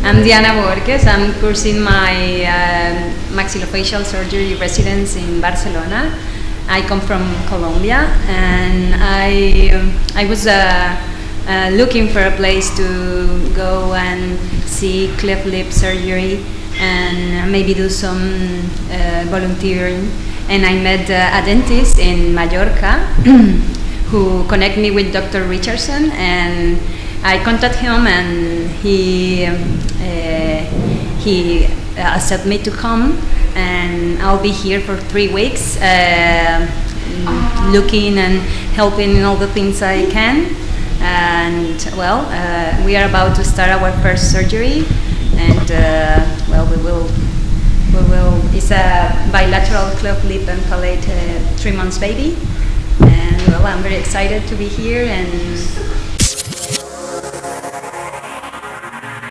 I'm Diana Borges. I'm cursing my Maxillofacial Surgery residence in Barcelona. I come from Colombia, and I was looking for a place to go and see cleft lip surgery and maybe do some volunteering. And I met a dentist in Mallorca who connected me with Dr. Richardson, and I contacted him, and he accepted me to come, and I'll be here for 3 weeks looking and helping in all the things I can. And well, we are about to start our first surgery, and well, we will. It's a bilateral cleft lip and palate 3 months baby, and well, I'm very excited to be here and